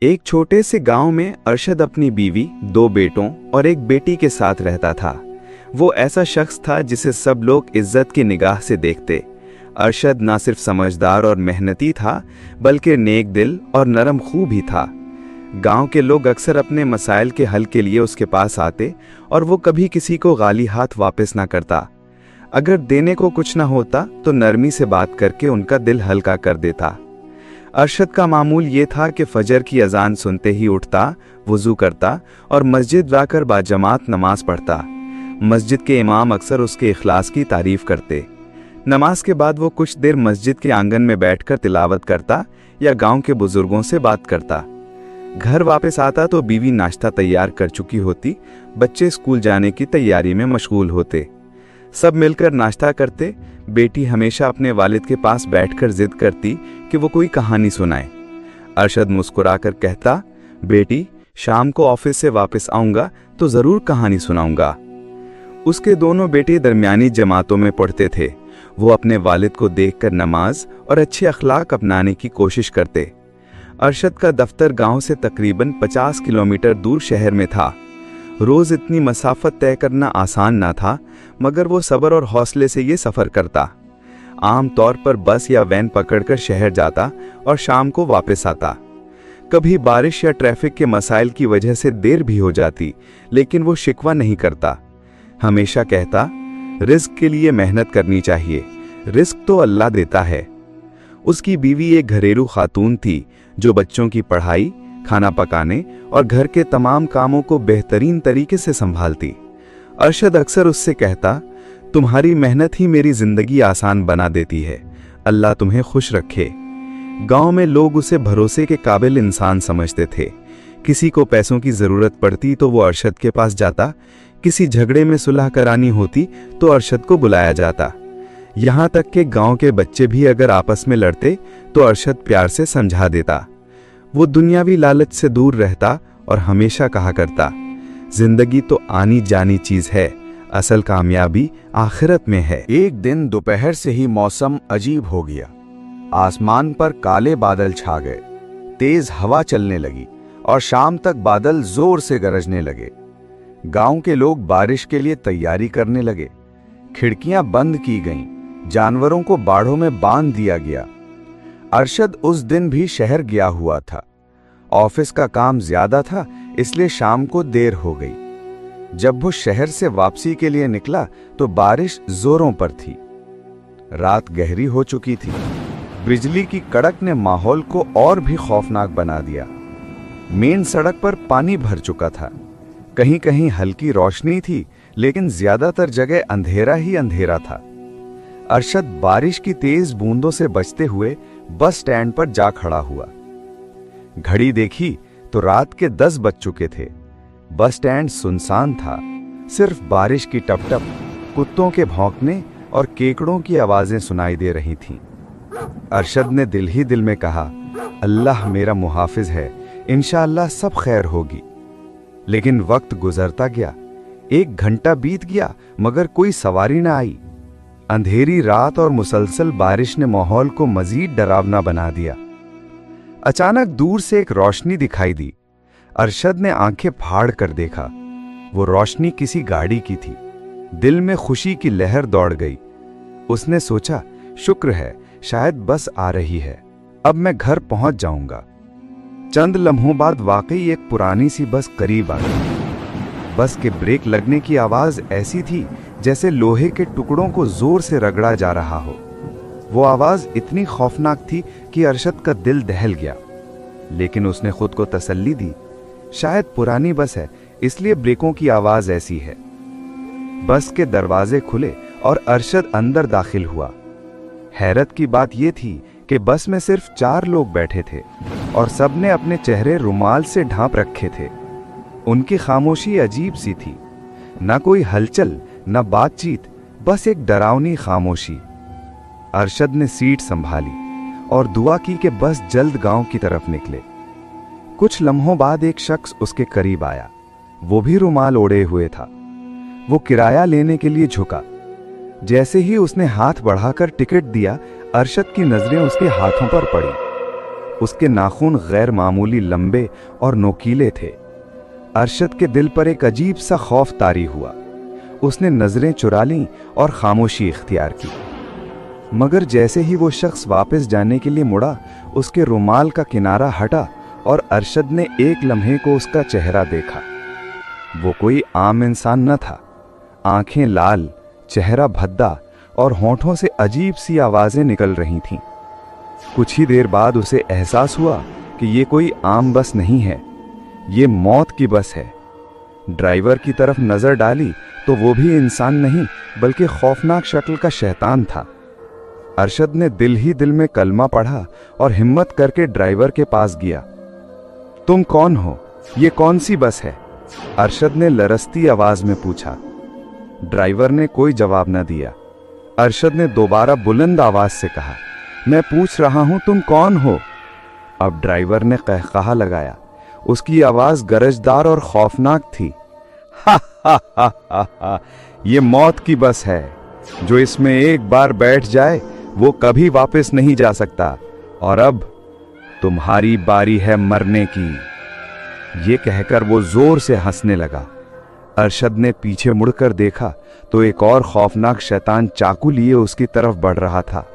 एक छोटे से गांव में अरशद अपनी बीवी, दो बेटों और एक बेटी के साथ रहता था। वो ऐसा शख्स था जिसे सब लोग इज्जत की निगाह से देखते। अरशद ना सिर्फ समझदार और मेहनती था, बल्कि नेक दिल और नरम खूह भी था। गांव के लोग अक्सर अपने मसाइल के हल के लिए उसके पास आते और वो कभी किसी को गाली हाथ वापस ना करता। अगर देने को कुछ ना होता तो नरमी से बात करके उनका दिल हल्का कर देता। अरशद का मामूल ये था कि फजर की अजान सुनते ही उठता, वुजू करता और मस्जिद जाकर बाजमात नमाज पढ़ता। मस्जिद के इमाम अक्सर उसके इखलास की तारीफ करते। नमाज के बाद वो कुछ देर मस्जिद के आंगन में बैठकर तिलावत करता या गांव के बुजुर्गों से बात करता। घर वापस आता तो बीवी नाश्ता तैयार कर चुकी होती, बच्चे स्कूल जाने की तैयारी में मशगूल होते। सब मिलकर नाश्ता करते। बेटी हमेशा अपने वालिद के पास बैठकर जिद करती कि वो कोई कहानी सुनाए। अरशद मुस्कुराकर कहता, बेटी शाम को ऑफिस से वापस आऊंगा तो जरूर कहानी सुनाऊंगा। उसके दोनों बेटे दरमियानी जमातों में पढ़ते थे। वो अपने वालिद को देखकर नमाज और अच्छे अखलाक अपनाने की कोशिश करते। अरशद का दफ्तर गांव से तकरीबन 50 किलोमीटर दूर शहर में था। रोज इतनी मसाफत तय करना आसान ना था, मगर वो सब्र और हौसले से ये सफ़र करता। आम तौर पर बस या वैन पकड़कर शहर जाता और शाम को वापस आता। कभी बारिश या ट्रैफिक के मसाइल की वजह से देर भी हो जाती, लेकिन वो शिकवा नहीं करता। हमेशा कहता, रिस्क के लिए मेहनत करनी चाहिए, रिस्क तो अल्लाह देता है। उसकी बीवी एक घरेलू खातून थी जो बच्चों की पढ़ाई, खाना पकाने और घर के तमाम कामों को बेहतरीन तरीके से संभालती। अरशद अक्सर उससे कहता, तुम्हारी मेहनत ही मेरी जिंदगी आसान बना देती है, अल्लाह तुम्हें खुश रखे। गांव में लोग उसे भरोसे के काबिल इंसान समझते थे। किसी को पैसों की जरूरत पड़ती तो वो अरशद के पास जाता, किसी झगड़े में सुलह करानी होती तो अरशद को बुलाया जाता। यहाँ तक कि गांव के बच्चे भी अगर आपस में लड़ते तो अरशद प्यार से समझा देता। वो दुनियावी लालच से दूर रहता और हमेशा कहा करता, जिंदगी तो आनी जानी चीज है, असल कामयाबी आखिरत में है। एक दिन दोपहर से ही मौसम अजीब हो गया। आसमान पर काले बादल छा गए, तेज हवा चलने लगी और शाम तक बादल जोर से गरजने लगे। गांव के लोग बारिश के लिए तैयारी करने लगे। खिड़कियां बंद की गईं, जानवरों को बाड़ों में बांध दिया गया। अरशद उस दिन भी शहर गया हुआ था। ऑफिस का काम ज्यादा था, इसलिए शाम को देर हो गई। जब वो शहर से वापसी के लिए निकला तो बारिश जोरों पर थी। रात गहरी हो चुकी थी। बिजली की कड़क ने माहौल को और भी खौफनाक बना दिया। मेन सड़क पर पानी भर चुका था। कहीं कहीं हल्की रोशनी थी, लेकिन ज्यादातर जगह अंधेरा ही अंधेरा था। अरशद बारिश की तेज बूंदों से बचते हुए बस स्टैंड पर जा खड़ा हुआ। घड़ी देखी तो रात के 10 बज चुके थे। बस स्टैंड सुनसान था। सिर्फ बारिश की टपटप, कुत्तों के भौंकने और केकड़ों की आवाजें सुनाई दे रही थीं। अरशद ने दिल ही दिल में कहा, अल्लाह मेरा मुहाफिज है, इंशाअल्लाह सब खैर होगी। लेकिन वक्त गुजरता गया। 1 घंटा बीत गया, मगर कोई सवारी ना आई। अंधेरी रात और मुसलसल बारिश ने माहौल को मजीद डरावना बना दिया। अचानक दूर से एक रोशनी दिखाई दी। अरशद ने आंखें फाड़ कर देखा। वो रोशनी किसी गाड़ी की थी। दिल में खुशी की लहर दौड़ गई। उसने सोचा, शुक्र है, शायद बस आ रही है, अब मैं घर पहुंच जाऊंगा। चंद लम्हों बाद वाकई एक पुरानी सी बस करीब आ गई। बस के ब्रेक लगने की आवाज ऐसी थी जैसे लोहे के टुकड़ों को जोर से रगड़ा जा रहा हो। वो आवाज इतनी खौफनाक थी कि अरशद का दिल दहल गया, लेकिन उसने खुद को तसल्ली दी, शायद पुरानी बस है, इसलिए ब्रेकों की आवाज ऐसी है। बस के दरवाजे खुले और अरशद अंदर दाखिल हुआ। हैरत की बात यह थी कि बस में सिर्फ 4 लोग बैठे थे और सबने अपने चेहरे रुमाल से ढांप रखे थे। उनकी खामोशी अजीब सी थी, न कोई हलचल, न बातचीत, बस एक डरावनी खामोशी। अरशद ने सीट संभाली और दुआ की कि बस जल्द गांव की तरफ निकले। कुछ लम्हों बाद एक शख्स उसके करीब आया। वो भी रुमाल ओढ़े हुए था। वो किराया लेने के लिए झुका। जैसे ही उसने हाथ बढ़ाकर टिकट दिया, अरशद की नजरें उसके हाथों पर पड़ी। उसके नाखून गैर मामूली लंबे और नोकीले थे। अरशद के दिल पर एक अजीब सा खौफ तारी हुआ। उसने नजरें चुरा लीं और खामोशी इख्तियार की। मगर जैसे ही वो शख्स वापस जाने के लिए मुड़ा, उसके रुमाल का किनारा हटा और अरशद ने एक लम्हे को उसका चेहरा देखा। वो कोई आम इंसान न था। आंखें लाल, चेहरा भद्दा और होंठों से अजीब सी आवाजें निकल रही थीं। कुछ ही देर बाद उसे एहसास हुआ कि ये कोई आम बस नहीं है, ये मौत की बस है। ड्राइवर की तरफ नजर डाली तो वो भी इंसान नहीं बल्कि खौफनाक शक्ल का शैतान था। अरशद ने दिल ही दिल में कलमा पढ़ा और हिम्मत करके ड्राइवर के पास गया। तुम कौन हो? ये कौन सी बस है? अरशद ने लरसती आवाज में पूछा। ड्राइवर ने कोई जवाब न दिया। अरशद ने दोबारा बुलंद आवाज से कहा, मैं पूछ रहा हूं तुम कौन हो? अब ड्राइवर ने कहकहा लगाया। उसकी आवाज गरजदार और खौफनाक थी। हा हा हा हा हा, ये मौत की बस है। जो इसमें एक बार बैठ जाए वो कभी वापस नहीं जा सकता, और अब तुम्हारी बारी है मरने की। ये कहकर वो जोर से हंसने लगा। अरशद ने पीछे मुड़कर देखा तो एक और खौफनाक शैतान चाकू लिए उसकी तरफ बढ़ रहा था।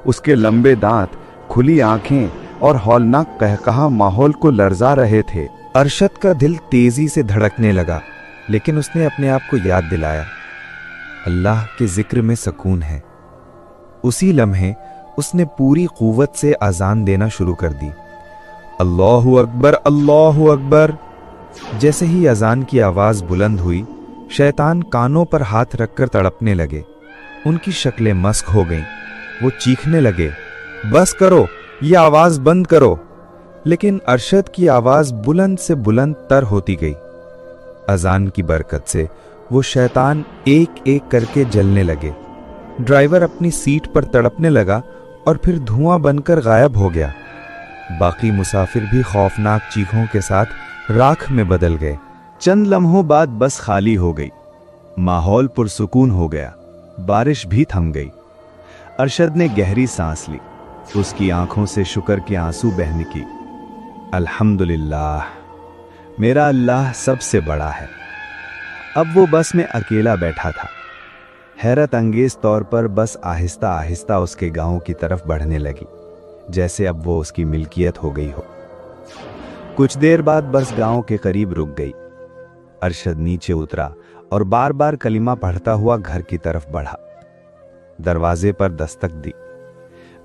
उसके लंबे दांत, खुली आंखें और हौलनाक कहकहा माहौल को लर्जा रहे थे। अरशद का दिल तेजी से धड़कने लगा, लेकिन उसने अपने आप को याद दिलाया, अल्लाह के जिक्र में सुकून है। उसी लम्हे उसने पूरी कुव्वत से अजान देना शुरू कर दी। अल्लाहु अकबर, अल्लाहु अकबर। जैसे ही अजान की आवाज बुलंद हुई, शैतान कानों पर हाथ रखकर तड़पने लगे। उनकी शक्लें मस्क हो गईं। वो चीखने लगे, बस करो, ये आवाज बंद करो। लेकिन अरशद की आवाज बुलंद से बुलंद तर होती गई। अजान की बरकत से वो शैतान एक एक करके जलने लगे। ड्राइवर अपनी सीट पर तड़पने लगा और फिर धुआं बनकर गायब हो गया। बाकी मुसाफिर भी खौफनाक चीखों के साथ राख में बदल गए। चंद लम्हों बाद बस खाली हो गई। माहौल पुरसुकून हो गया। बारिश भी थम गई। अरशद ने गहरी सांस ली। उसकी आंखों से शुक्र के आंसू बह निकली। अल्हम्दुलिल्लाह, मेरा अल्लाह सबसे बड़ा है। अब वो बस में अकेला बैठा था। हैरत अंगेज तौर पर बस आहिस्ता आहिस्ता उसके गांव की तरफ बढ़ने लगी, जैसे अब वो उसकी मिल्कियत हो गई हो। कुछ देर बाद बस गांव के करीब रुक गई। अरशद नीचे उतरा और बार बार कलिमा पढ़ता हुआ घर की तरफ बढ़ा। दरवाजे पर दस्तक दी।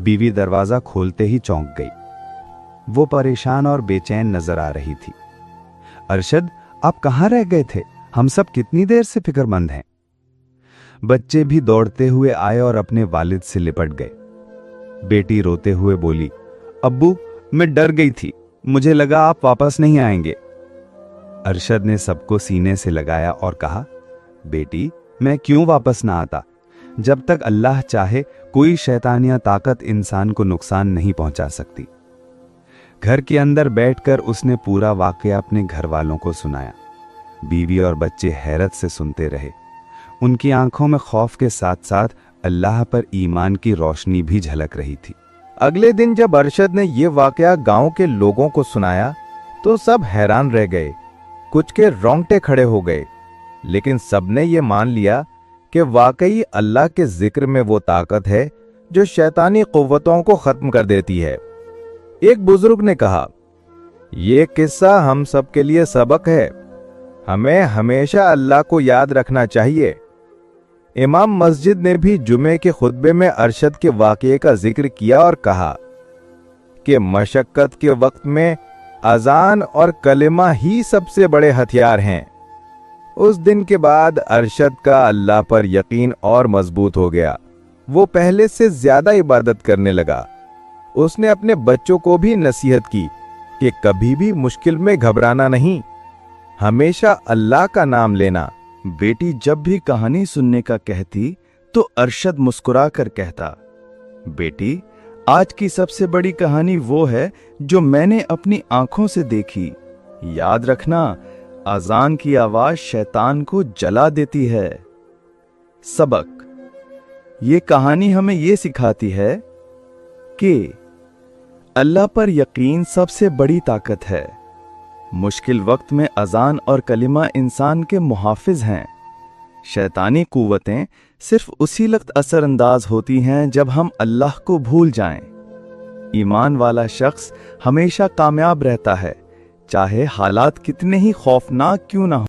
बीवी दरवाजा खोलते ही चौंक गई। वो परेशान और बेचैन नजर आ रही थी। अरशद, आप कहां रह गए थे? हम सब कितनी देर से फिक्रमंद हैं। बच्चे भी दौड़ते हुए आए और अपने वालिद से लिपट गए। बेटी रोते हुए बोली, अब्बू, मैं डर गई थी, मुझे लगा आप वापस नहीं आएंगे। अरशद ने सबको सीने से लगाया और कहा, बेटी, मैं क्यों वापस ना आता? जब तक अल्लाह चाहे कोई शैतानिया ताकत इंसान को नुकसान नहीं पहुंचा सकती। घर के अंदर बैठकर उसने पूरा वाकया अपने घर वालों को सुनाया। बीवी और बच्चे हैरत से सुनते रहे। उनकी आंखों में खौफ के साथ साथ अल्लाह पर ईमान की रोशनी भी झलक रही थी। अगले दिन जब अरशद ने यह वाकया गांव के लोगों को सुनाया तो सब हैरान रह गए। कुछ के रोंगटे खड़े हो गए, लेकिन सबने ये मान लिया कि वाकई अल्लाह के जिक्र में वो ताकत है जो शैतानी कुव्वतों को खत्म कर देती है। एक बुजुर्ग ने कहा, यह किस्सा हम सब के लिए सबक है। हमें हमेशा अल्लाह को याद रखना चाहिए। इमाम मस्जिद ने भी जुमे के खुतबे में अरशद के वाकये का जिक्र किया और कहा कि मशक्कत के वक्त में अजान और कलिमा ही सबसे बड़े हथियार हैं। उस दिन के बाद अरशद का अल्लाह पर यकीन और मजबूत हो गया। वो पहले से ज्यादा इबादत करने लगा। उसने अपने बच्चों को भी नसीहत की कि कभी भी मुश्किल में घबराना नहीं, हमेशा अल्लाह का नाम लेना। बेटी जब भी कहानी सुनने का कहती तो अरशद मुस्कुरा कर कहता, बेटी, आज की सबसे बड़ी कहानी वो है जो मैंने अपनी आंखों से देखी। याद रखना, अजान की आवाज शैतान को जला देती है। सबक, ये कहानी हमें ये सिखाती है कि अल्लाह पर यकीन सबसे बड़ी ताकत है। मुश्किल वक्त में अजान और कलिमा इंसान के मुहाफिज हैं। शैतानी कुव्वतें सिर्फ उसी वक्त असरअंदाज होती हैं जब हम अल्लाह को भूल जाएं। ईमान वाला शख्स हमेशा कामयाब रहता है, चाहे हालात कितने ही खौफनाक क्यों ना हो।